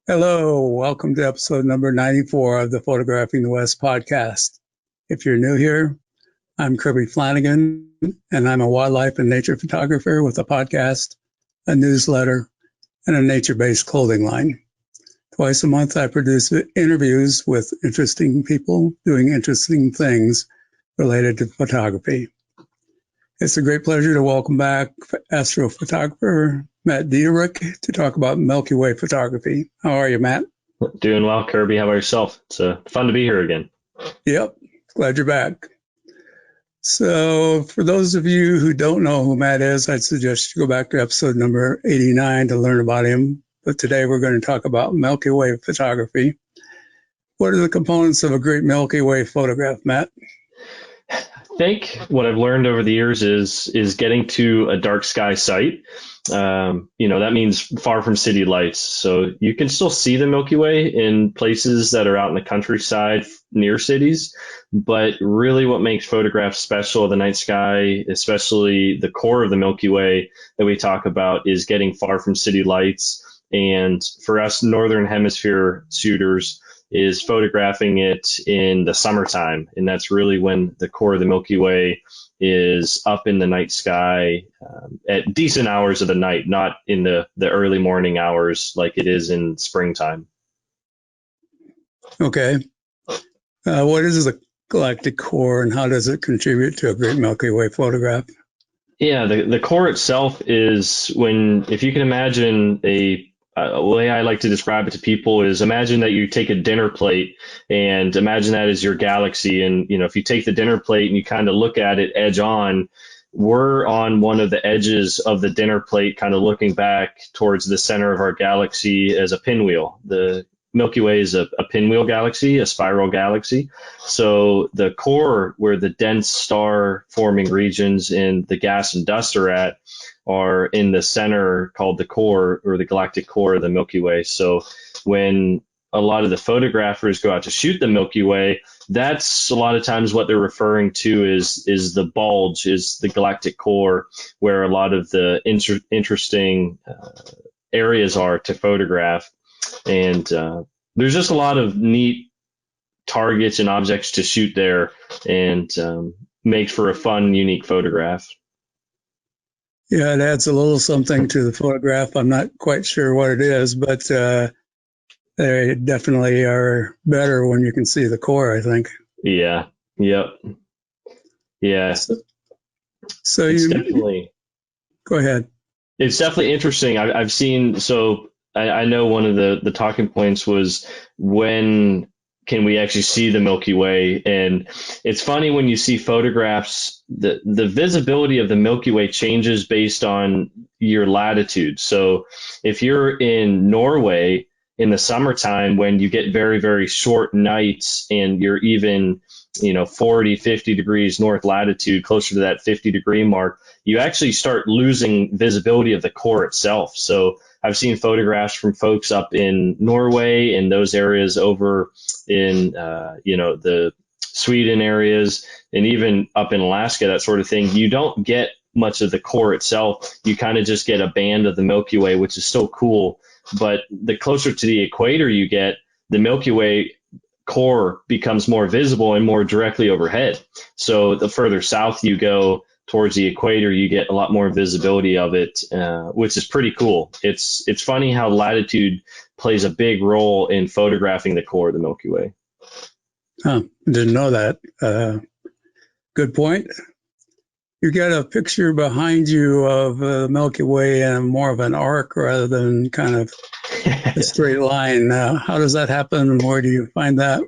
Hello, welcome to episode number 94 of the Photographing the West podcast. If you're new here, I'm Kirby Flanagan, and I'm a wildlife and nature photographer with a podcast, a newsletter, and a nature-based clothing line. Twice a month, I produce interviews with interesting people doing interesting things related to photography. It's a great pleasure to welcome back astrophotographer Matt Dieterich to talk about Milky Way photography. How are you, Matt? Doing well, Kirby. How about yourself? It's fun to be here again. Yep, glad you're back. So for those of you who don't know who Matt is, I'd suggest you go back to episode number 89 to learn about him. But today we're going to talk about Milky Way photography. What are the components of a great Milky Way photograph, Matt? I think what I've learned over the years is getting to a dark sky site. That means far from city lights. So you can still see the Milky Way in places that are out in the countryside near cities. But really what makes photographs special of the night sky, especially the core of the Milky Way that we talk about, is getting far from city lights. And for us Northern Hemisphere shooters, is photographing it in the summertime. And that's really when the core of the Milky Way is up in the night sky at decent hours of the night, not in the early morning hours like it is in springtime. Okay. What is the galactic core and how does it contribute to a great Milky Way photograph? Yeah, the core itself is if you can imagine a way I like to describe it to people is imagine that you take a dinner plate and imagine that as your galaxy. And, if you take the dinner plate and you kind of look at it edge on, we're on one of the edges of the dinner plate, kind of looking back towards the center of our galaxy as a pinwheel. The Milky Way is a pinwheel galaxy, a spiral galaxy. So the core, where the dense star forming regions and the gas and dust are in the center, called the core, or the galactic core of the Milky Way. So when a lot of the photographers go out to shoot the Milky Way, that's a lot of times what they're referring to is the bulge, is the galactic core, where a lot of the interesting areas are to photograph. And there's just a lot of neat targets and objects to shoot there, and makes for a fun, unique photograph. Yeah, it adds a little something to the photograph. I'm not quite sure what it is, but they definitely are better when you can see the core, I think. Yeah. Yep. Yeah. So it's you definitely go ahead. It's definitely interesting. I've seen, so I know one of the talking points was, when can we actually see the Milky Way? And it's funny when you see photographs, the visibility of the Milky Way changes based on your latitude. So if you're in Norway in the summertime, when you get very, very short nights and you're even 40, 50 degrees north latitude, closer to that 50-degree mark, you actually start losing visibility of the core itself. So I've seen photographs from folks up in Norway and those areas over in, the Sweden areas, and even up in Alaska, that sort of thing. You don't get much of the core itself. You kind of just get a band of the Milky Way, which is still cool. But the closer to the equator you get, the Milky Way core becomes more visible and more directly overhead. So the further south you go towards the equator, you get a lot more visibility of it, which is pretty cool. It's funny how latitude plays a big role in photographing the core of the Milky Way. Huh, didn't know that. Good point. You got a picture behind you of Milky Way and more of an arc rather than kind of a straight line. How does that happen? Where do you find that?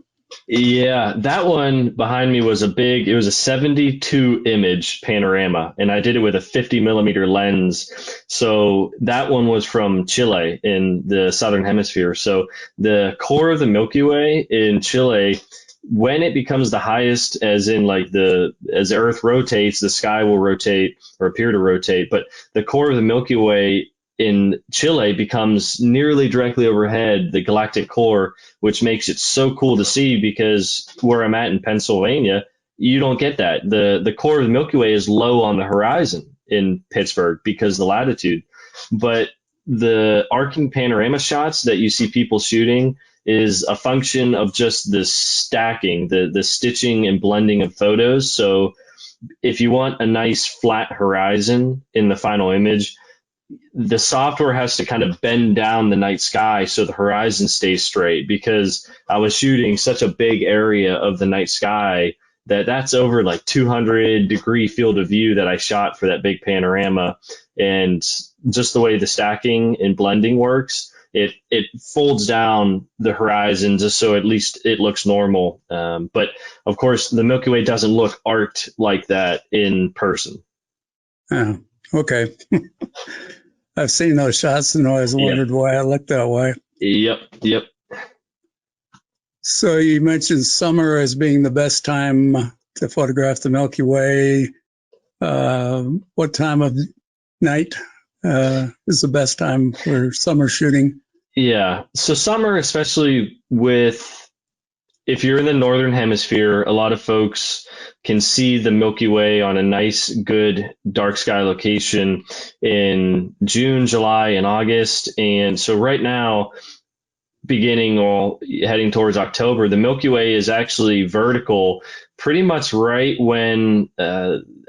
Yeah, that one behind me was it was a 72 image panorama, and I did it with a 50 millimeter lens. So that one was from Chile in the southern hemisphere. So the core of the Milky Way in Chile, when it becomes the highest, as in as the Earth rotates, the sky will rotate or appear to rotate. But the core of the Milky Way in Chile becomes nearly directly overhead, the galactic core, which makes it so cool to see, because where I'm at in Pennsylvania, you don't get that. The core of the Milky Way is low on the horizon in Pittsburgh because of the latitude. But the arcing panorama shots that you see people shooting is a function of just the stacking, the stitching and blending of photos. So if you want a nice flat horizon in the final image, the software has to kind of bend down the night sky so the horizon stays straight, because I was shooting such a big area of the night sky that's over like 200-degree field of view that I shot for that big panorama. And just the way the stacking and blending works, it folds down the horizon just so at least it looks normal. But of course, the Milky Way doesn't look arced like that in person. Oh, okay. I've seen those shots and always wondered why it looked that way. Yep. So you mentioned summer as being the best time to photograph the Milky Way. What time of night is the best time for summer shooting? Yeah. So summer, especially if you're in the northern hemisphere, a lot of folks can see the Milky Way on a nice, good dark sky location in June, July, and August. And so right now, beginning or heading towards October, the Milky Way is actually vertical pretty much right when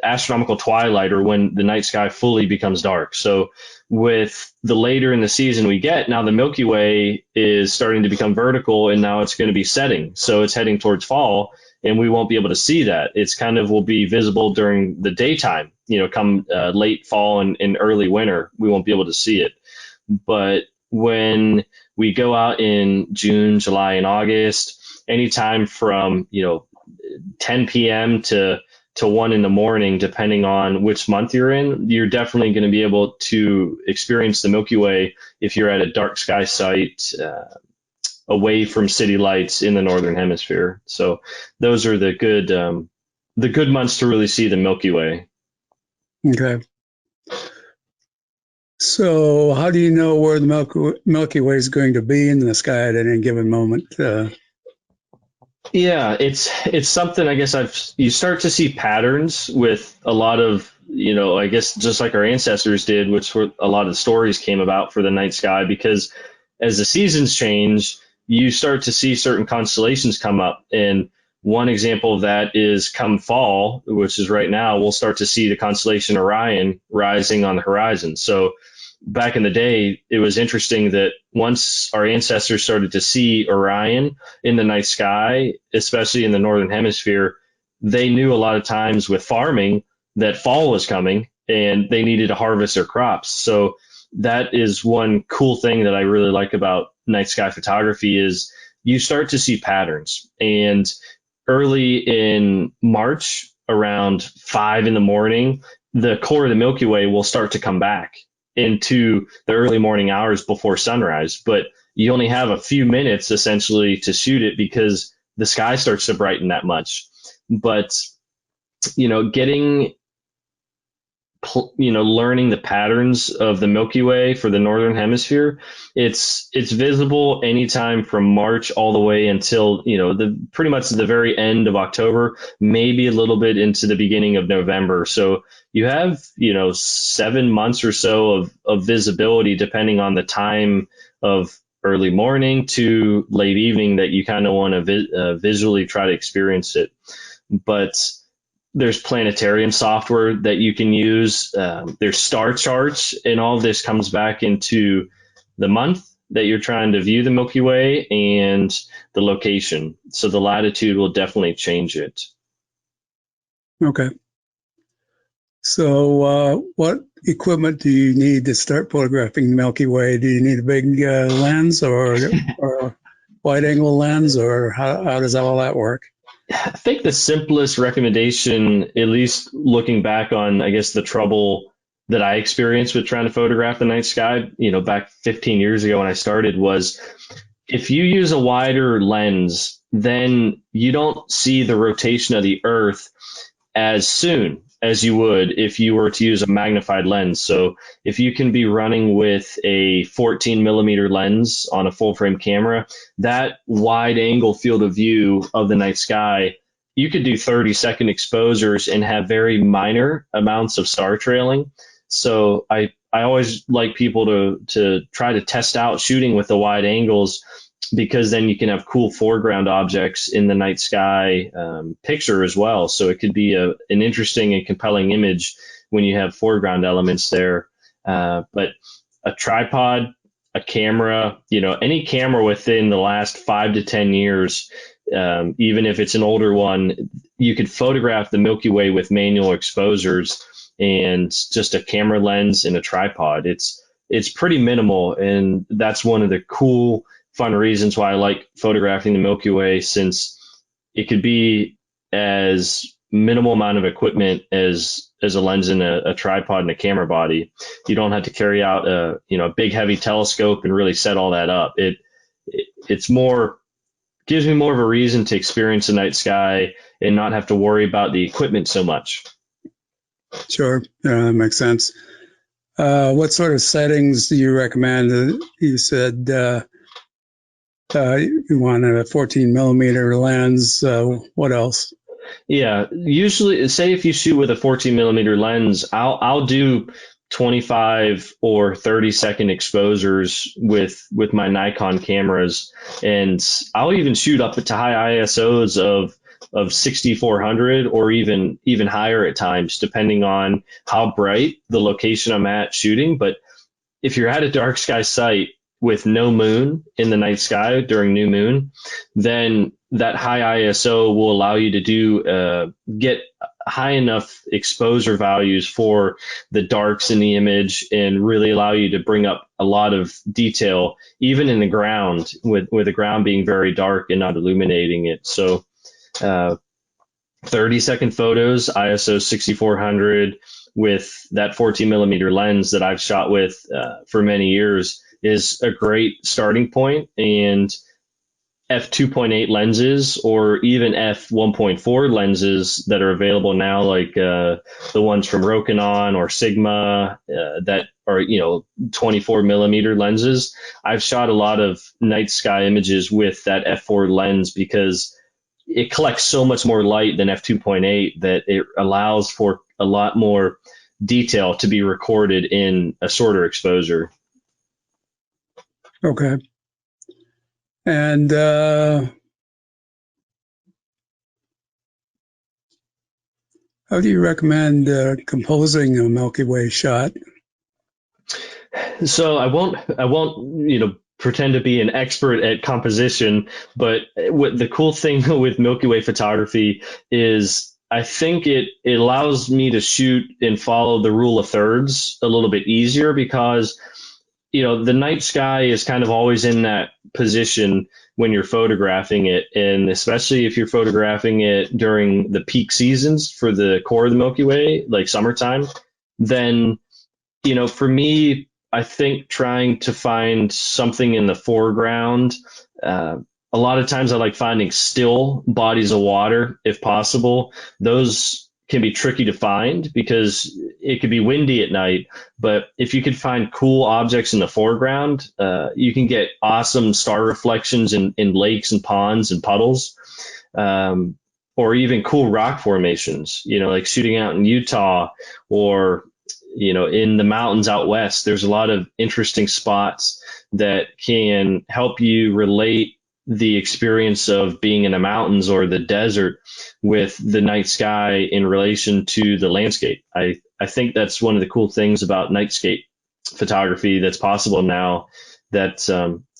astronomical twilight, or when the night sky fully becomes dark. So with the later in the season we get, now the Milky Way is starting to become vertical, and now it's going to be setting. So it's heading towards fall, and we won't be able to see that. It's kind of will be visible during the daytime, come late fall and early winter, we won't be able to see it. But when we go out in June, July, and August, anytime from 10 p.m. to 1 in the morning, depending on which month you're in, you're definitely going to be able to experience the Milky Way if you're at a dark sky site away from city lights in the northern hemisphere. So those are the good months to really see the Milky Way. Okay. So how do you know where the Milky Way is going to be in the sky at any given moment? Yeah, it's something, I guess you start to see patterns with a lot of, I guess just like our ancestors did, which were a lot of stories came about for the night sky, because as the seasons change, you start to see certain constellations come up. And one example of that is come fall, which is right now, we'll start to see the constellation Orion rising on the horizon. So back in the day, it was interesting that once our ancestors started to see Orion in the night sky, especially in the northern hemisphere, they knew a lot of times with farming that fall was coming and they needed to harvest their crops. So that is one cool thing that I really like about night sky photography, is you start to see patterns. And early in March, around 5 in the morning, the core of the Milky Way will start to come back into the early morning hours before sunrise. But you only have a few minutes essentially to shoot it because the sky starts to brighten that much. But, learning the patterns of the Milky Way for the northern hemisphere, it's visible anytime from March all the way until pretty much the very end of October, maybe a little bit into the beginning of November. So you have 7 months or so of visibility, depending on the time of early morning to late evening that you kind of want to visually try to experience it. But there's planetarium software that you can use. There's star charts, and all of this comes back into the month that you're trying to view the Milky Way and the location. So the latitude will definitely change it. Okay. So what equipment do you need to start photographing the Milky Way? Do you need a big lens or a wide angle lens, or how does all that work? I think the simplest recommendation, at least looking back on, I guess, the trouble that I experienced with trying to photograph the night sky, back 15 years ago when I started, was if you use a wider lens, then you don't see the rotation of the Earth as soon as you would if you were to use a magnified lens. So if you can be running with a 14 millimeter lens on a full frame camera, that wide angle field of view of the night sky, you could do 30-second exposures and have very minor amounts of star trailing. So I I always like people to try to test out shooting with the wide angles, because then you can have cool foreground objects in the night sky picture as well. So it could be an interesting and compelling image when you have foreground elements there. But a tripod, a camera, any camera within the last 5 to 10 years, even if it's an older one, you could photograph the Milky Way with manual exposures and just a camera lens and a tripod. It's pretty minimal, and that's one of the cool, fun reasons why I like photographing the Milky Way, since it could be as minimal amount of equipment as a lens and a tripod and a camera body. You don't have to carry out a big heavy telescope and really set all that up. It's more, gives me more of a reason to experience the night sky and not have to worry about the equipment so much. Sure, that makes sense. What sort of settings do you recommend? You said you want a 14 millimeter lens. What else? Yeah, usually, say if you shoot with a 14 millimeter lens, I'll do 25 or 30-second exposures with my Nikon cameras, and I'll even shoot up to high ISOs of 6400 or even higher at times, depending on how bright the location I'm at shooting. But if you're at a dark sky site with no moon in the night sky during new moon, then that high ISO will allow you to get high enough exposure values for the darks in the image and really allow you to bring up a lot of detail, even in the ground, with the ground being very dark and not illuminating it. So 30-second photos, ISO 6400 with that 14 millimeter lens that I've shot with for many years is a great starting point. And f2.8 lenses or even f1.4 lenses that are available now, like the ones from Rokinon or Sigma that are 24 millimeter lenses. I've shot a lot of night sky images with that f4 lens because it collects so much more light than f2.8 that it allows for a lot more detail to be recorded in a shorter exposure. Okay. And how do you recommend composing a Milky Way shot? So I won't pretend to be an expert at composition, but what the cool thing with Milky Way photography is I think it allows me to shoot and follow the rule of thirds a little bit easier, because the night sky is kind of always in that position when you're photographing it. And especially if you're photographing it during the peak seasons for the core of the Milky Way, like summertime, then, for me, I think trying to find something in the foreground, a lot of times I like finding still bodies of water if possible. Those can be tricky to find because it could be windy at night. But if you could find cool objects in the foreground, you can get awesome star reflections in lakes and ponds and puddles, or even cool rock formations, like shooting out in Utah or, in the mountains out west. There's a lot of interesting spots that can help you relate the experience of being in the mountains or the desert with the night sky in relation to the landscape. I think that's one of the cool things about nightscape photography that's possible now that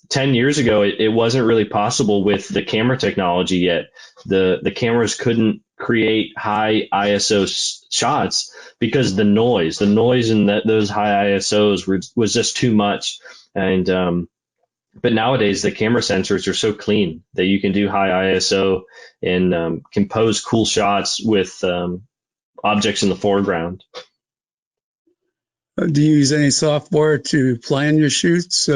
10 years ago, it wasn't really possible with the camera technology yet. The cameras couldn't create high ISO shots because the noise in those high ISOs was just too much. And but nowadays, the camera sensors are so clean that you can do high ISO and compose cool shots with objects in the foreground. Do you use any software to plan your shoots?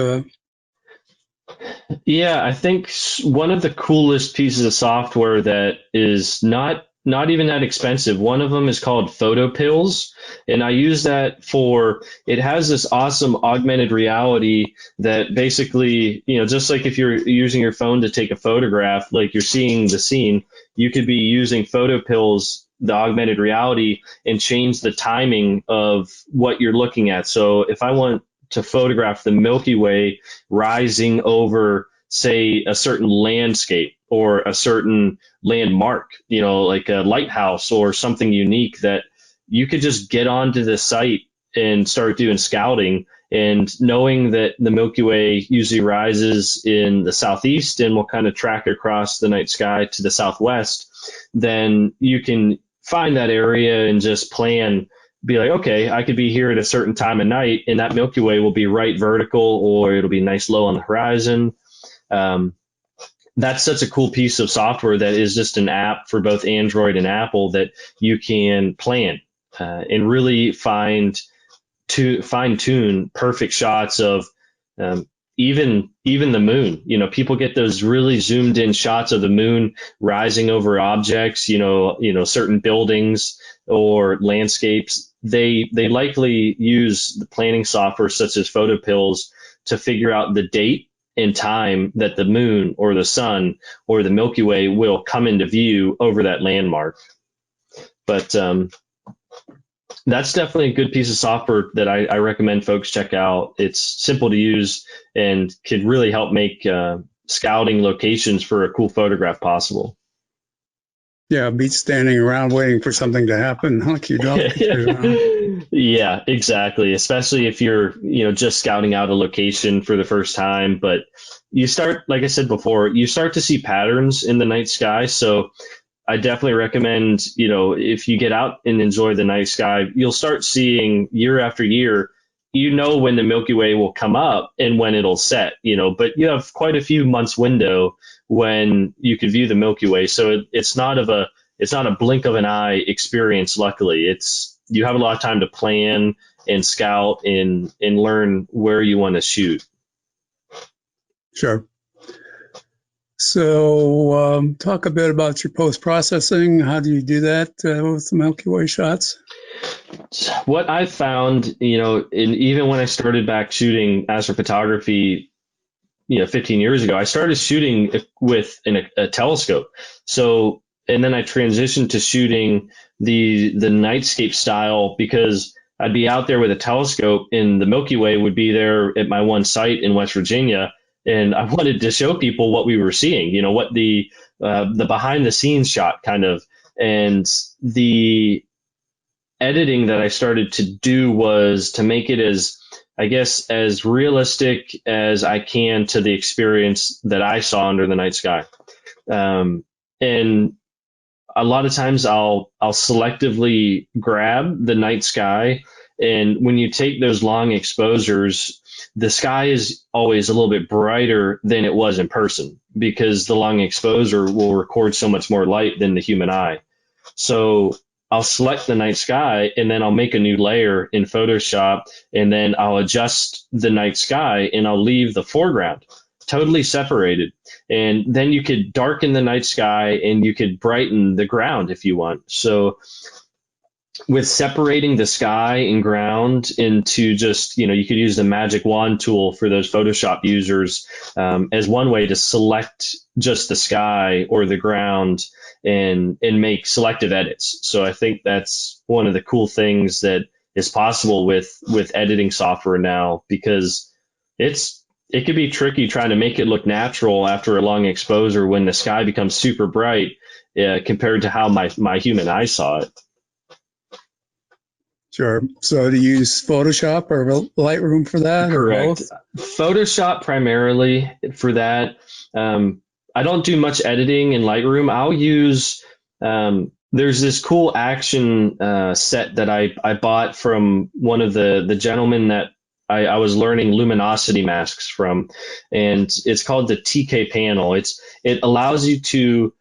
Yeah, I think one of the coolest pieces of software that is not even that expensive. One of them is called Photopills, and I use that it has this awesome augmented reality that basically, just like if you're using your phone to take a photograph, like you're seeing the scene, you could be using Photopills the augmented reality and change the timing of what you're looking at. So if I want to photograph the Milky Way rising over, say, a certain landscape or a certain landmark, like a lighthouse or something unique, that you could just get onto the site and start doing scouting. And knowing that the Milky Way usually rises in the southeast and will kind of track across the night sky to the southwest, then you can find that area and just plan, be like, okay, I could be here at a certain time of night, and that Milky Way will be right vertical, or it'll be nice low on the horizon. That's such a cool piece of software that is just an app for both Android and Apple that you can plan and really fine tune perfect shots of even the moon. People get those really zoomed in shots of the moon rising over objects, certain buildings or landscapes. They likely use the planning software such as PhotoPills to figure out the date and time that the moon or the sun or the Milky Way will come into view over that landmark. But that's definitely a good piece of software that I recommend folks check out. It's simple to use and could really help make scouting locations for a cool photograph possible. Yeah, beats standing around waiting for something to happen. Yeah, exactly. Especially if you're, just scouting out a location for the first time. But you start, like I said before, you start to see patterns in the night sky. So I definitely recommend, if you get out and enjoy the night sky, you'll start seeing year after year, when the Milky Way will come up and when it'll set, but you have quite a few months window when you could view the Milky Way. So it's not a blink of an eye experience. Luckily, you have a lot of time to plan and scout and learn where you want to shoot. Sure. So talk a bit about your post-processing. How do you do that with the Milky Way shots? What I found, and even when I started back shooting astrophotography, 15 years ago, I started shooting with a telescope. So, and then I transitioned to shooting the nightscape style because I'd be out there with a telescope and the Milky Way would be there at my one site in West Virginia. And I wanted to show people what we were seeing, what the behind the scenes shot kind of, and the editing that I started to do was to make it as realistic as I can to the experience that I saw under the night sky. And a lot of times I'll selectively grab the night sky. And when you take those long exposures, the sky is always a little bit brighter than it was in person because the long exposure will record so much more light than the human eye. So I'll select the night sky and then I'll make a new layer in Photoshop and then I'll adjust the night sky and I'll leave the foreground totally separated. And then you could darken the night sky and you could brighten the ground if you want. So with separating the sky and ground into just, you could use the magic wand tool for those Photoshop users as one way to select just the sky or the ground and make selective edits. So I think that's one of the cool things that is possible with editing software now, because it could be tricky trying to make it look natural after a long exposure when the sky becomes super bright compared to how my human eye saw it. Sure. So do you use Photoshop or Lightroom for that? Correct. Or both? Photoshop primarily for that. I don't do much editing in Lightroom. I'll use, there's this cool action set that I bought from one of the gentlemen that I was learning luminosity masks from, and it's called the TK panel. It allows you to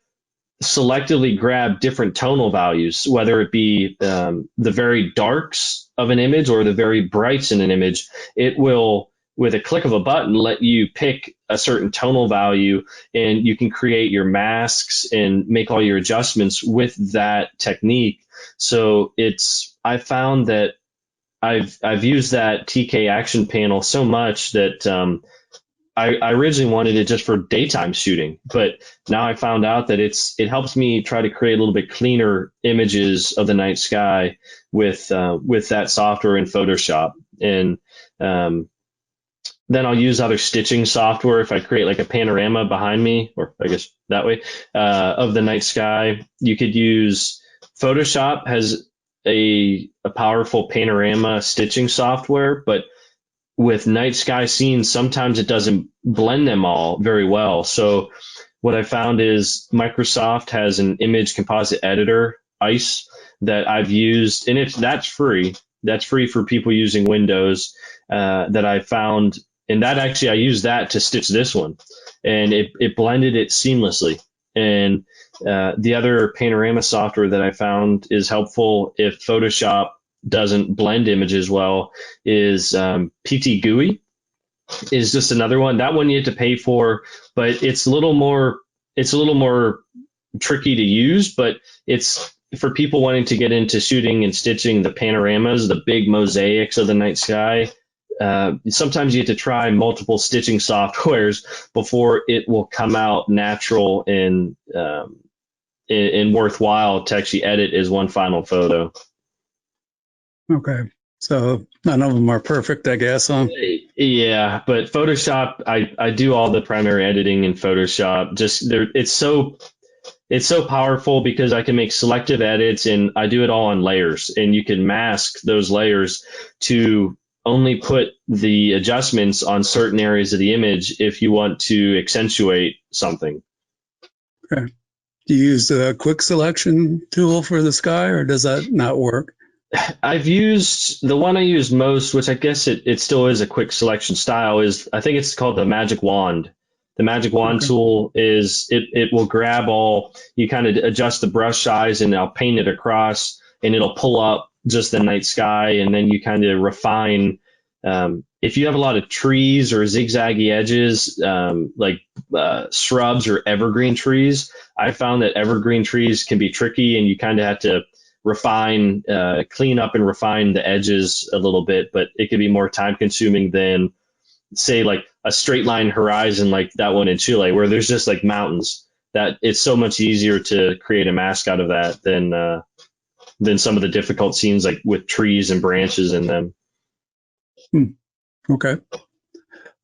selectively grab different tonal values, whether it be the very darks of an image or the very brights in an image. It will, with a click of a button, let you pick a certain tonal value, and you can create your masks and make all your adjustments with that technique. So I found that I've used that TK action panel so much that I originally wanted it just for daytime shooting, but now I found out that it helps me try to create a little bit cleaner images of the night sky with that software in Photoshop. And then I'll use other stitching software if I create like a panorama behind me, or I guess that way, of the night sky. You could use Photoshop has a powerful panorama stitching software, but with night sky scenes, sometimes it doesn't blend them all very well. So what I found is Microsoft has an image composite editor, ICE, that I've used, and that's free. That's free for people using Windows, that I found. And that actually, I used that to stitch this one, and it blended it seamlessly. And the other panorama software that I found is helpful if Photoshop doesn't blend images well is PT GUI is just another one. That one you have to pay for, but it's a little more tricky to use, but it's for people wanting to get into shooting and stitching the panoramas, the big mosaics of the night sky. Sometimes you have to try multiple stitching softwares before it will come out natural and worthwhile to actually edit as one final photo. Okay. So none of them are perfect, I guess, huh? Yeah, but Photoshop, I do all the primary editing in Photoshop. Just there, it's so powerful because I can make selective edits, and I do it all on layers, and you can mask those layers to only put the adjustments on certain areas of the image if you want to accentuate something. Okay. Do you use the quick selection tool for the sky, or does that not work? I've used the one I use most, which I guess it still is a quick selection style, is I think it's called the Magic Wand. The Magic Wand tool is it will grab all, you kind of adjust the brush size and I'll paint it across and it'll pull up just the night sky, and then you kind of refine. If you have a lot of trees or zigzaggy edges, like shrubs or evergreen trees, I found that evergreen trees can be tricky and you kind of have to refine, clean up and refine the edges a little bit, but it could be more time consuming than, say, like a straight line horizon like that one in Chile, where there's just like mountains. That it's so much easier to create a mask out of that than some of the difficult scenes like with trees and branches in them. Okay.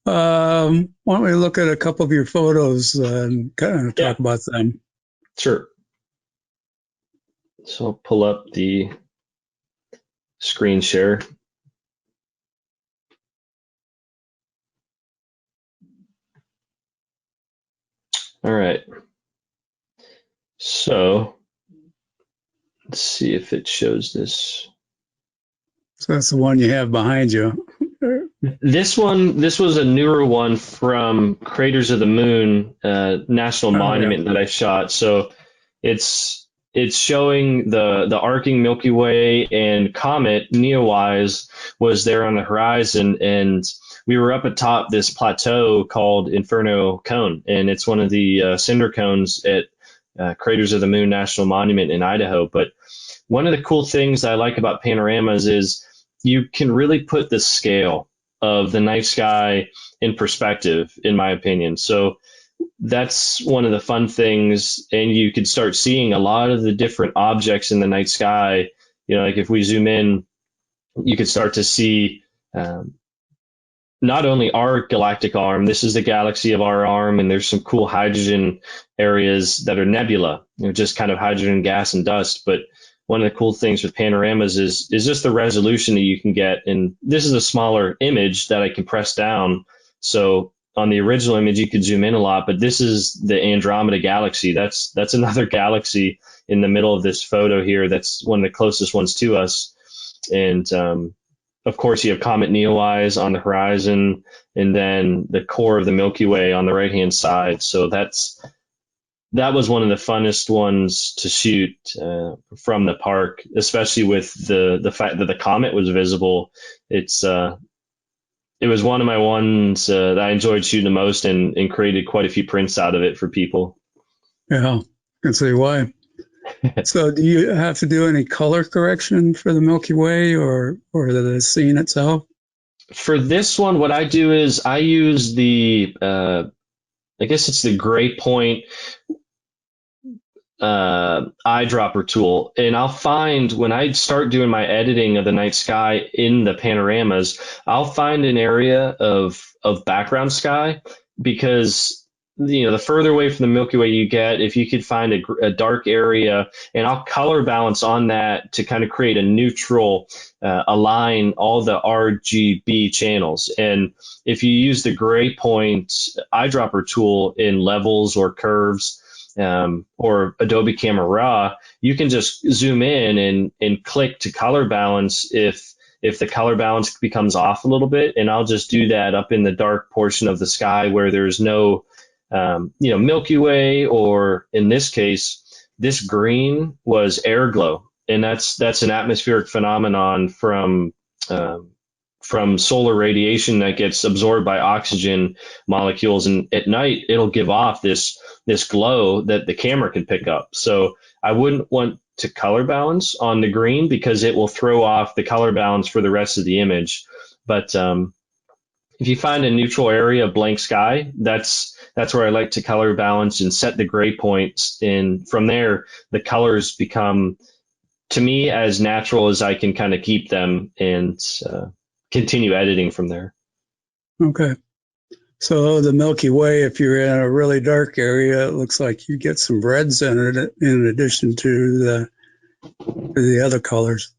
Why don't we look at a couple of your photos and kind of talk about them? Sure. So I'll pull up the screen share. All right. So let's see if it shows this. So that's the one you have behind you. This was a newer one from Craters of the Moon National Monument that I shot. So it's showing the arcing Milky Way, and comet Neowise was there on the horizon, and we were up atop this plateau called Inferno Cone, and it's one of the cinder cones at Craters of the Moon National Monument in Idaho. But one of the cool things I like about panoramas is you can really put the scale of the night sky in perspective, in my opinion. So that's one of the fun things, and you could start seeing a lot of the different objects in the night sky. You know, like if we zoom in, you could start to see not only our galactic arm, this is the galaxy of our arm, and there's some cool hydrogen areas that are nebula, just kind of hydrogen gas and dust. But one of the cool things with panoramas is just the resolution that you can get. And this is a smaller image that I can press down. So on the original image, you could zoom in a lot, but this is the Andromeda galaxy. That's another galaxy in the middle of this photo here. That's one of the closest ones to us. And of course, you have Comet Neowise on the horizon, and then the core of the Milky Way on the right-hand side. So that was one of the funnest ones to shoot from the park, especially with the fact that the comet was visible. It was one of my ones that I enjoyed shooting the most, and created quite a few prints out of it for people. Yeah, I can see why. So do you have to do any color correction for the Milky Way or the scene itself? For this one, what I do is I use I guess it's the gray point eyedropper tool. And I'll find when I start doing my editing of the night sky in the panoramas, I'll find an area of background sky because the further away from the Milky Way you get, if you could find a dark area, and I'll color balance on that to kind of create a neutral, align all the RGB channels. And if you use the gray point eyedropper tool in levels or curves, or Adobe Camera Raw, you can just zoom in and click to color balance if the color balance becomes off a little bit. And I'll just do that up in the dark portion of the sky where there's no Milky Way, or in this case, this green was air glow, and that's an atmospheric phenomenon from solar radiation that gets absorbed by oxygen molecules, and at night it'll give off this glow that the camera can pick up. So I wouldn't want to color balance on the green because it will throw off the color balance for the rest of the image. But if you find a neutral area, blank sky, that's where I like to color balance and set the gray points. And from there, the colors become, to me, as natural as I can kind of keep them, and continue editing from there. Okay. So the Milky Way, if you're in a really dark area, it looks like you get some reds in it in addition to the other colors.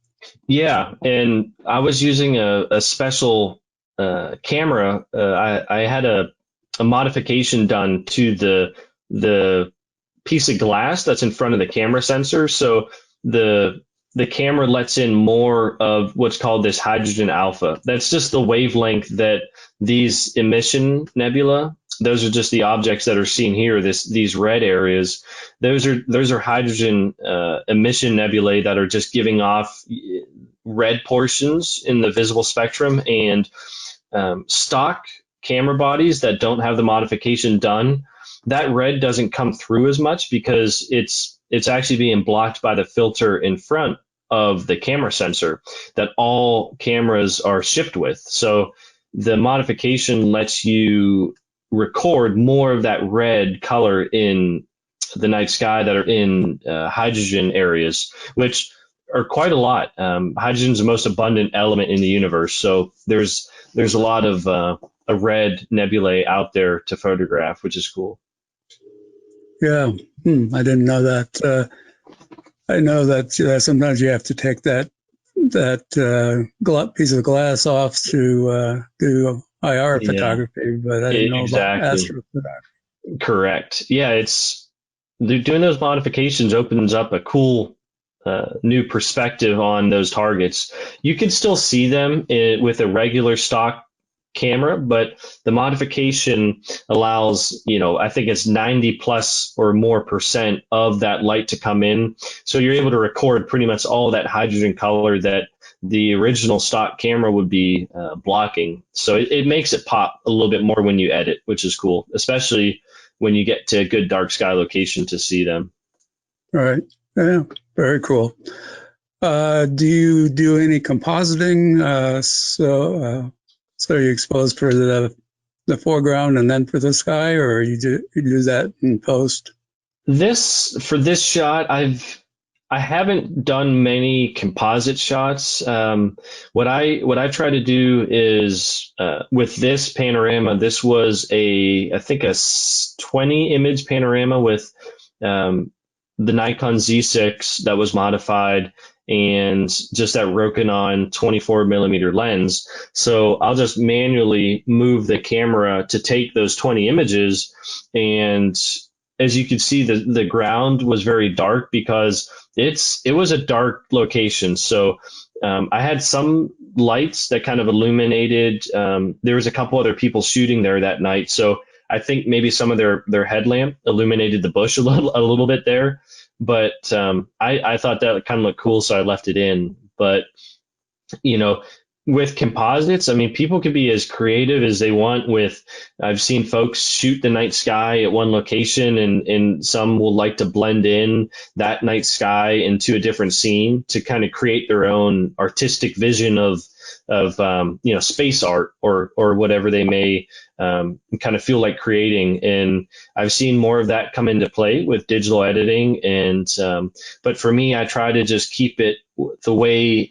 Yeah, and I was using a special camera. I had a modification done to the piece of glass that's in front of the camera sensor. So the camera lets in more of what's called this hydrogen alpha. That's just the wavelength that these emission nebula, those are just the objects that are seen here, these red areas. Those are hydrogen emission nebulae that are just giving off red portions in the visible spectrum. And stock camera bodies that don't have the modification done, that red doesn't come through as much because it's actually being blocked by the filter in front of the camera sensor that all cameras are shipped with. So the modification lets you record more of that red color in the night sky that are in hydrogen areas, which are quite a lot. Hydrogen is the most abundant element in the universe. So there's a lot of a red nebulae out there to photograph, which is cool. Yeah, I didn't know that. I know that sometimes you have to take that piece of glass off to do IR photography, but I didn't know about astrophotography. Correct. Yeah, doing those modifications opens up a cool new perspective on those targets. You can still see them with a regular stock camera, but the modification allows, I think it's 90 plus or more % of that light to come in. So you're able to record pretty much all that hydrogen color that the original stock camera would be blocking. So it makes it pop a little bit more when you edit, which is cool, especially when you get to a good dark sky location to see them. All right. Yeah, very cool. Do you do any compositing? So you expose for the foreground and then for the sky, or you do that in post? For this shot, I haven't done many composite shots. What I try to do is with this panorama, this was I think a 20 image panorama with the Nikon Z6 that was modified, and just that Rokinon 24 millimeter lens. So I'll just manually move the camera to take those 20 images. And as you can see, the ground was very dark because it was a dark location. So I had some lights that kind of illuminated. There was a couple other people shooting there that night. So I think maybe some of their headlamp illuminated the bush a little bit there. But I thought that kind of looked cool, so I left it in. But, with composites, I mean, people can be as creative as they want with, I've seen folks shoot the night sky at one location, and some will like to blend in that night sky into a different scene to kind of create their own artistic vision of space art or whatever they may kind of feel like creating. And I've seen more of that come into play with digital editing. But for me, I try to just keep it the way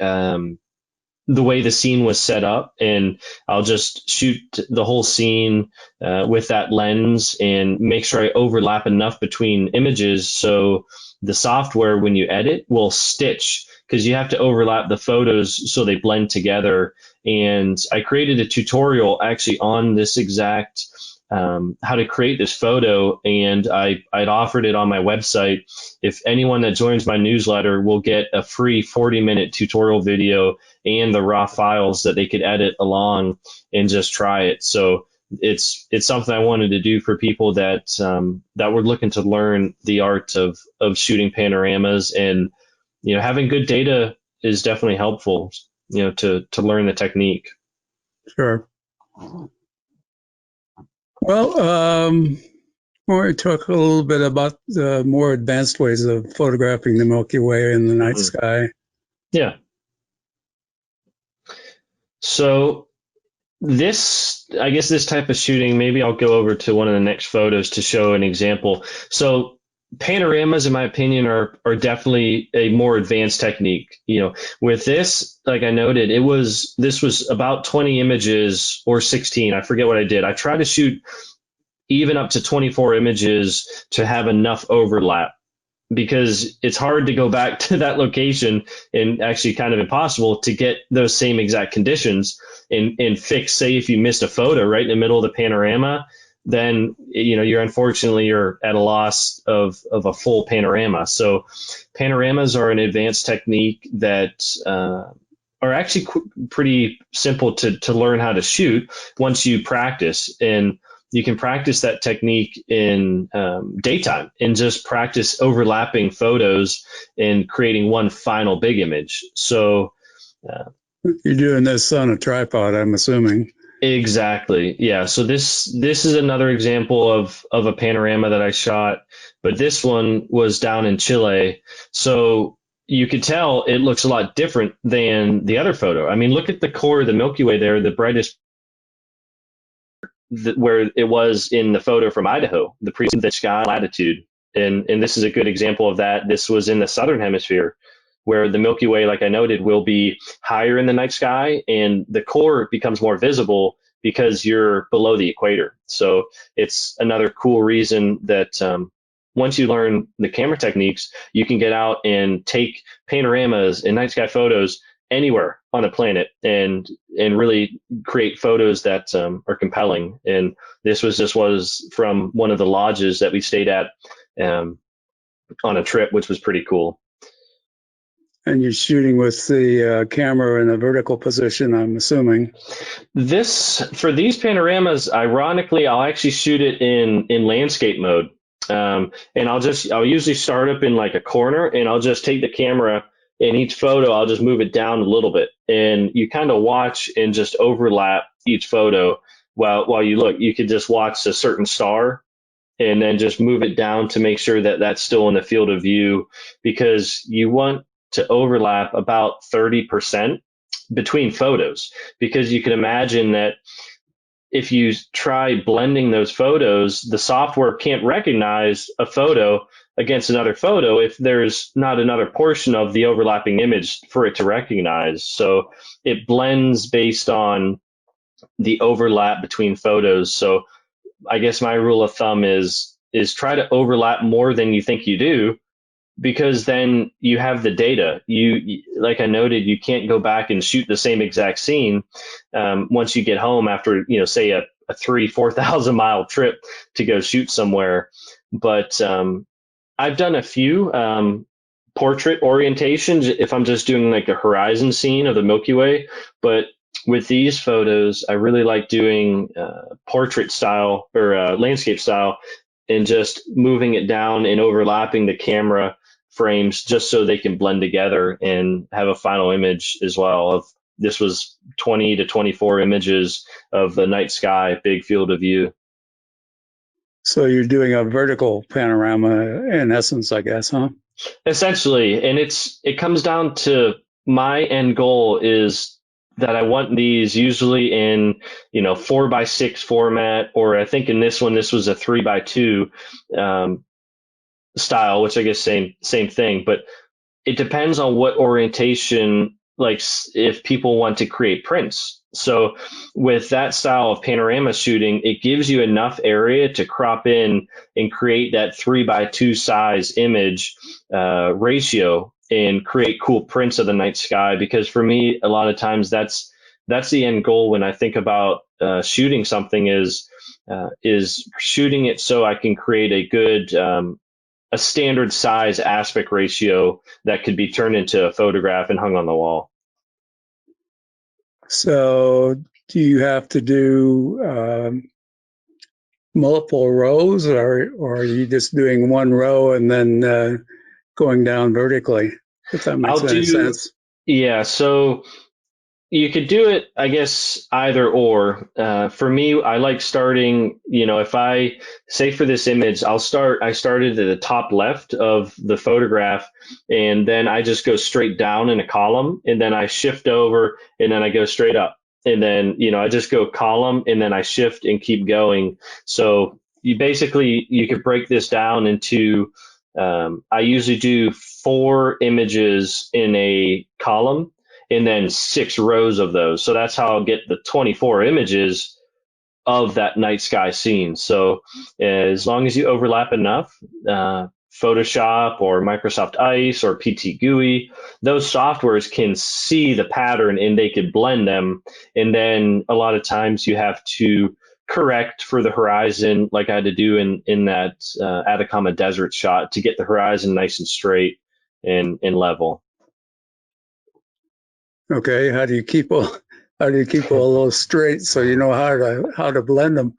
the scene was set up, and I'll just shoot the whole scene with that lens and make sure I overlap enough between images so the software, when you edit, will stitch, because you have to overlap the photos so they blend together. And I created a tutorial actually on this exact how to create this photo, and I'd offered it on my website. If anyone that joins my newsletter will get a free 40-minute tutorial video and the raw files that they could edit along and just try it. So it's something I wanted to do for people that were looking to learn the art of shooting panoramas. And having good data is definitely helpful, to learn the technique. Sure. Well, we're talk a little bit about the more advanced ways of photographing the Milky Way in the night sky. Yeah. So I guess this type of shooting, maybe I'll go over to one of the next photos to show an example. So panoramas, in my opinion, are definitely a more advanced technique. With this, like I noted, this was about 20 images or 16. I forget what I did. I tried to shoot even up to 24 images to have enough overlap, because it's hard to go back to that location, and actually kind of impossible to get those same exact conditions and fix. Say if you missed a photo right in the middle of the panorama, then you're at a loss of a full panorama. So panoramas are an advanced technique that are actually pretty simple to learn how to shoot once you practice. And you can practice that technique in daytime and just practice overlapping photos and creating one final big image. So you're doing this on a tripod, I'm assuming. Exactly. Yeah. So this is another example of a panorama that I shot, but this one was down in Chile. So you could tell it looks a lot different than the other photo. I mean, look at the core of the Milky Way there, the brightest where it was in the photo from Idaho, the pre-the sky latitude. And this is a good example of that. This was in the southern hemisphere, where the Milky Way, like I noted, will be higher in the night sky, and the core becomes more visible because you're below the equator. So it's another cool reason that once you learn the camera techniques, you can get out and take panoramas and night sky photos anywhere on the planet and really create photos that are compelling. And this was from one of the lodges that we stayed at on a trip, which was pretty cool. And you're shooting with the camera in a vertical position, I'm assuming. For these panoramas, ironically, I'll actually shoot it in landscape mode. And I'll usually start up in like a corner, and I'll just take the camera. In each photo, I'll just move it down a little bit, and you kind of watch and just overlap each photo while you look. You could just watch a certain star and then just move it down to make sure that that's still in the field of view, because you want to overlap about 30% between photos, because you can imagine that if you try blending those photos, the software can't recognize a photo against another photo if there's not another portion of the overlapping image for it to recognize. So it blends based on the overlap between photos. So I guess my rule of thumb is try to overlap more than you think you do, because then you have the data. You like I noted, you can't go back and shoot the same exact scene once you get home after, say a 4,000 mile trip to go shoot somewhere. But I've done a few portrait orientations if I'm just doing like a horizon scene of the Milky Way. But with these photos, I really like doing portrait style or landscape style, and just moving it down and overlapping the camera frames just so they can blend together and have a final image as well this was 20 to 24 images of the night sky, big field of view. So you're doing a vertical panorama in essence, I guess, huh? Essentially, and it comes down to my end goal is that I want these usually in 4:6 format, or I think in this one this was a 3:2 style, which I guess same thing, but it depends on what orientation, like if people want to create prints. So with that style of panorama shooting, it gives you enough area to crop in and create that 3:2 size image ratio and create cool prints of the night sky. Because for me, a lot of times that's the end goal when I think about shooting something is shooting it so I can create a good a standard size aspect ratio that could be turned into a photograph and hung on the wall. So do you have to do multiple rows, or are you just doing one row and then going down vertically, if that makes any sense? Yeah, so you could do it, I guess, either or. For me, I like starting, if I say for this image, I started at the top left of the photograph, and then I just go straight down in a column, and then I shift over, and then I go straight up. And then, I just go column, and then I shift and keep going. So you could break this down into, I usually do 4 images in a column, and then 6 rows of those. So that's how I'll get the 24 images of that night sky scene. So as long as you overlap enough, Photoshop or Microsoft Ice or PT GUI, those softwares can see the pattern and they could blend them. And then a lot of times you have to correct for the horizon, like I had to do in that Atacama Desert shot, to get the horizon nice and straight and level. Okay, how do you keep all those straight so you know how to blend them?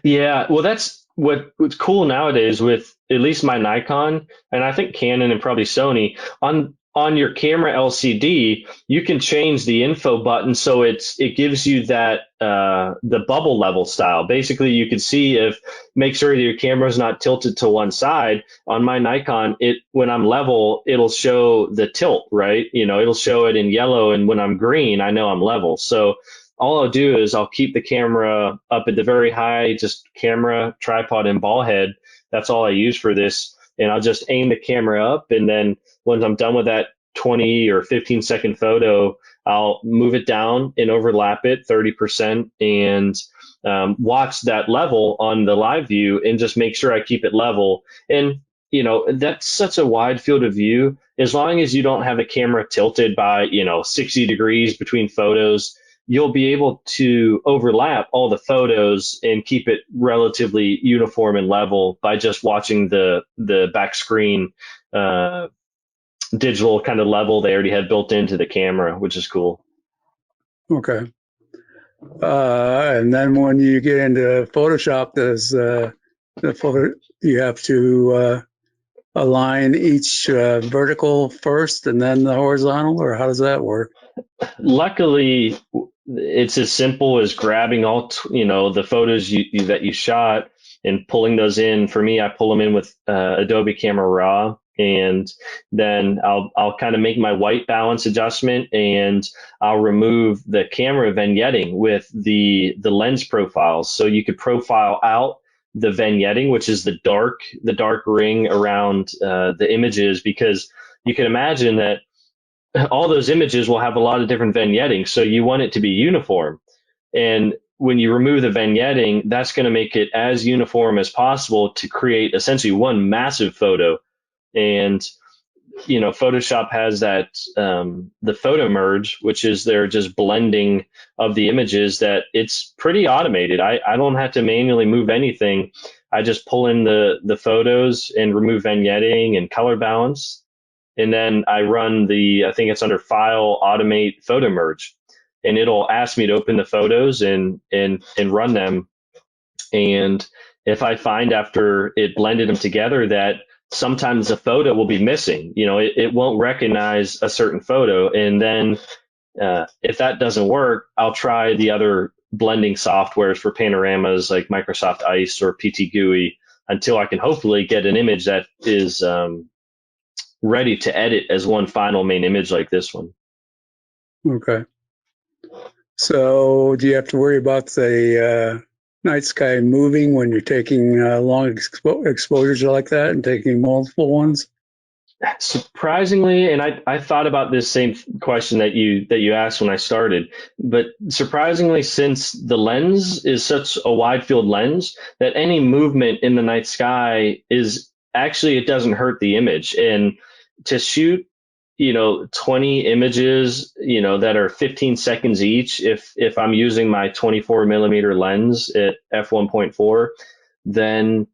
Yeah, well, that's what's cool nowadays with at least my Nikon, and I think Canon and probably Sony, on your camera LCD, you can change the info button so it gives you that the bubble level style. Basically, you can see make sure that your camera is not tilted to one side. On my Nikon, when I'm level, it'll show the tilt, right? It'll show it in yellow, and when I'm green, I know I'm level. So all I'll do is I'll keep the camera up at the very high, just camera, tripod, and ball head. That's all I use for this. And I'll just aim the camera up. And then once I'm done with that 20 or 15-second photo, I'll move it down and overlap it 30% and watch that level on the live view and just make sure I keep it level. And, that's such a wide field of view. As long as you don't have the camera tilted by, 60 degrees between photos, you'll be able to overlap all the photos and keep it relatively uniform and level by just watching the back screen digital kind of level they already had built into the camera, which is cool. Okay. And then when you get into Photoshop, you have to align each vertical first and then the horizontal, or how does that work? Luckily, it's as simple as grabbing all the photos that you shot and pulling those in. For me, I pull them in with Adobe Camera Raw, and then I'll kind of make my white balance adjustment, and I'll remove the camera vignetting with the lens profiles. So you could profile out the vignetting, which is the dark ring around the images, because you can imagine that all those images will have a lot of different vignetting. So you want it to be uniform. And when you remove the vignetting, that's going to make it as uniform as possible to create essentially one massive photo. And, Photoshop has that, the photo merge, which is their just blending of the images, that it's pretty automated. I don't have to manually move anything. I just pull in the photos and remove vignetting and color balance. And then I run I think it's under File, Automate Photo Merge, and it'll ask me to open the photos and run them. And if I find after it blended them together that sometimes a photo will be missing, it won't recognize a certain photo, and then If that doesn't work, I'll try the other blending softwares for panoramas like Microsoft Ice or PT GUI until I can hopefully get an image that is ready to edit as one final main image like this one. Okay. So do you have to worry about the night sky moving when you're taking long exposures like that and taking multiple ones? Surprisingly, and I thought about this same question that you asked when I started, but surprisingly, since the lens is such a wide field lens, that any movement in the night sky is actually, it doesn't hurt the image. And to shoot, 20 images, that are 15 seconds each, if I'm using my 24 millimeter lens at f1.4, then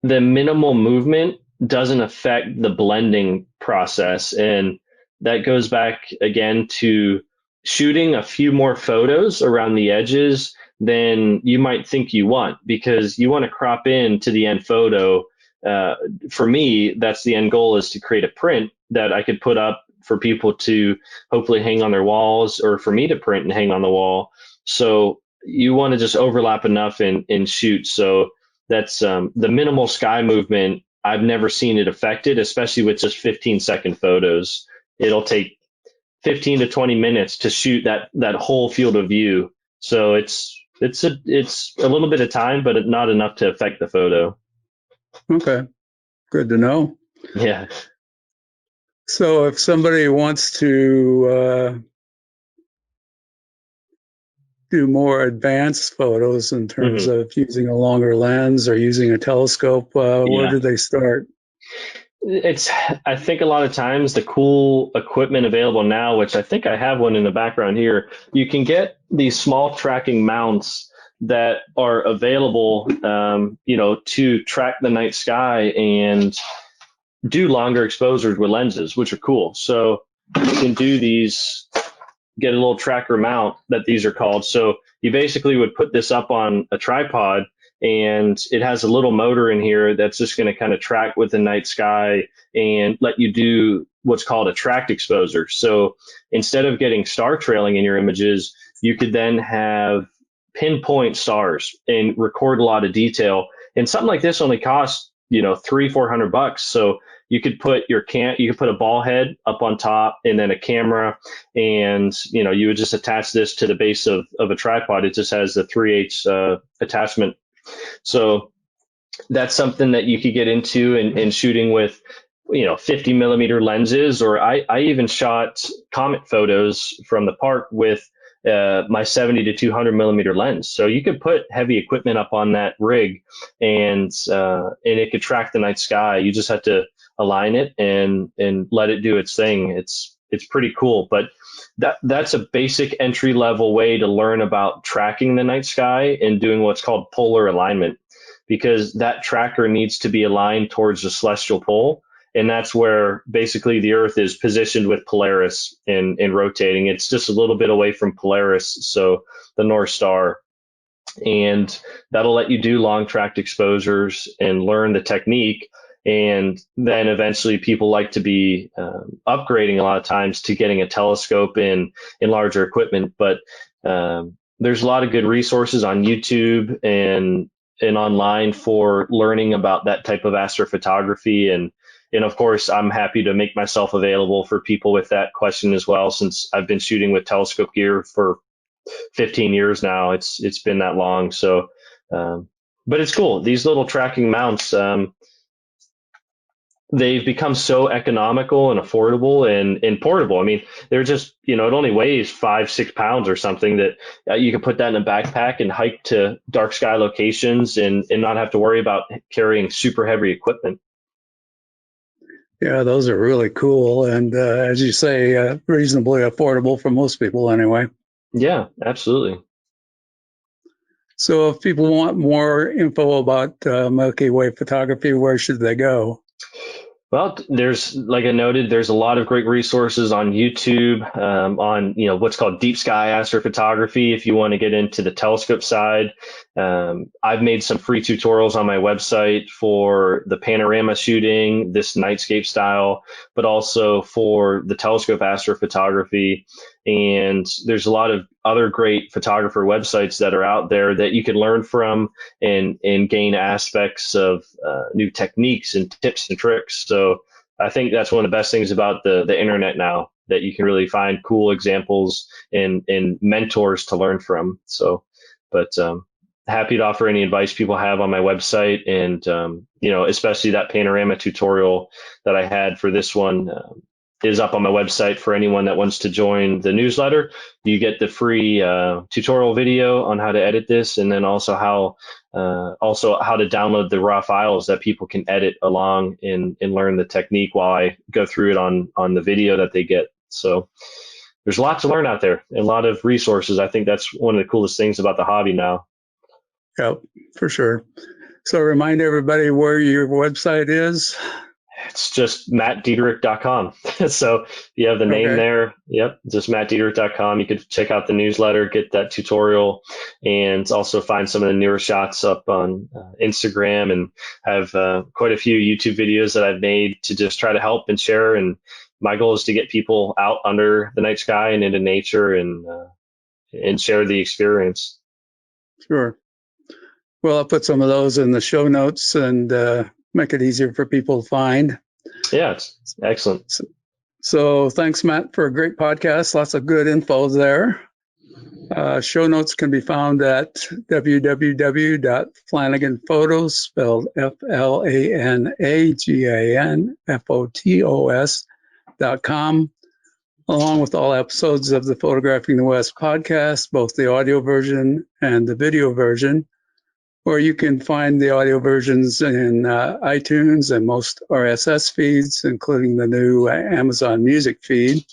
the minimal movement doesn't affect the blending process. And that goes back again to shooting a few more photos around the edges than you might think you want, because you want to crop in to the end photo. For me, that's the end goal, is to create a print that I could put up for people to hopefully hang on their walls, or for me to print and hang on the wall. So you want to just overlap enough and shoot. So that's the minimal sky movement. I've never seen it affected, especially with just 15-second photos. It'll take 15 to 20 minutes to shoot that whole field of view. So it's a little bit of time, but not enough to affect the photo. Okay, good to know. Yeah. So if somebody wants to do more advanced photos in terms of using a longer lens or using a telescope, where do they start? I think a lot of times the cool equipment available now, which I think I have one in the background here, you can get these small tracking mounts that are available, to track the night sky and do longer exposures with lenses, which are cool. So you can do these, get a little tracker mount that these are called. So you basically would put this up on a tripod, and it has a little motor in here that's just going to kind of track with the night sky and let you do what's called a tracked exposure. So instead of getting star trailing in your images, you could then have pinpoint stars and record a lot of detail. And something like this only costs, $300-400. So you could put you could put a ball head up on top and then a camera, and you would just attach this to the base of a tripod. It just has the 3/8 attachment. So that's something that you could get into and shooting with 50 millimeter lenses, or I even shot comet photos from the park with my 70 to 200 millimeter lens. So you could put heavy equipment up on that rig, and it could track the night sky. You just have to align it and let it do its thing. It's pretty cool. But that's a basic entry level way to learn about tracking the night sky and doing what's called polar alignment, because that tracker needs to be aligned towards the celestial pole. And that's where basically the Earth is positioned with Polaris and rotating. It's just a little bit away from Polaris, so the North Star. And that'll let you do long tracked exposures and learn the technique. And then eventually people like to be upgrading a lot of times to getting a telescope in larger equipment. But there's a lot of good resources on YouTube and online for learning about that type of astrophotography. And of course, I'm happy to make myself available for people with that question as well, since I've been shooting with telescope gear for 15 years now. It's been that long. So, but it's cool. These little tracking mounts, they've become so economical and affordable and portable. I mean, they're just, it only weighs 5-6 pounds or something, that you can put that in a backpack and hike to dark sky locations and not have to worry about carrying super heavy equipment. Yeah, those are really cool. And as you say, reasonably affordable for most people anyway. Yeah, absolutely. So if people want more info about Milky Way photography, where should they go? Well, like I noted, there's a lot of great resources on YouTube, on what's called deep sky astrophotography. If you want to get into the telescope side, I've made some free tutorials on my website for the panorama shooting, this nightscape style, but also for the telescope astrophotography. And there's a lot of other great photographer websites that are out there that you can learn from and gain aspects of new techniques and tips and tricks. So I think that's one of the best things about the internet now, that you can really find cool examples and mentors to learn from. So, but happy to offer any advice people have on my website, and especially that panorama tutorial that I had for this one is up on my website for anyone that wants to join the newsletter. You get the free tutorial video on how to edit this, and then also how to download the raw files that people can edit along and learn the technique while I go through it on the video that they get. So there's a lot to learn out there, and a lot of resources. I think that's one of the coolest things about the hobby now. Yep, for sure. So remind everybody where your website is. It's just mattdieterich.com. So you have the name there. Yep, just mattdieterich.com. You could check out the newsletter, get that tutorial, and also find some of the newer shots up on Instagram. And I have quite a few YouTube videos that I've made to just try to help and share. And my goal is to get people out under the night sky and into nature and share the experience. Sure. Well, I'll put some of those in the show notes and make it easier for people to find. Yeah, it's excellent. So thanks, Matt, for a great podcast. Lots of good info there. Show notes can be found at www.flanaganphotos, spelled FlanaganPhotos.com, along with all episodes of the Photographing the West podcast, both the audio version and the video version. Or you can find the audio versions in iTunes and most RSS feeds, including the new Amazon Music feed.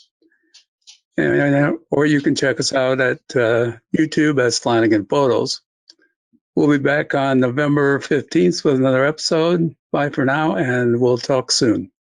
Or you can check us out at YouTube as Flanagan Photos. We'll be back on November 15th with another episode. Bye for now, and we'll talk soon.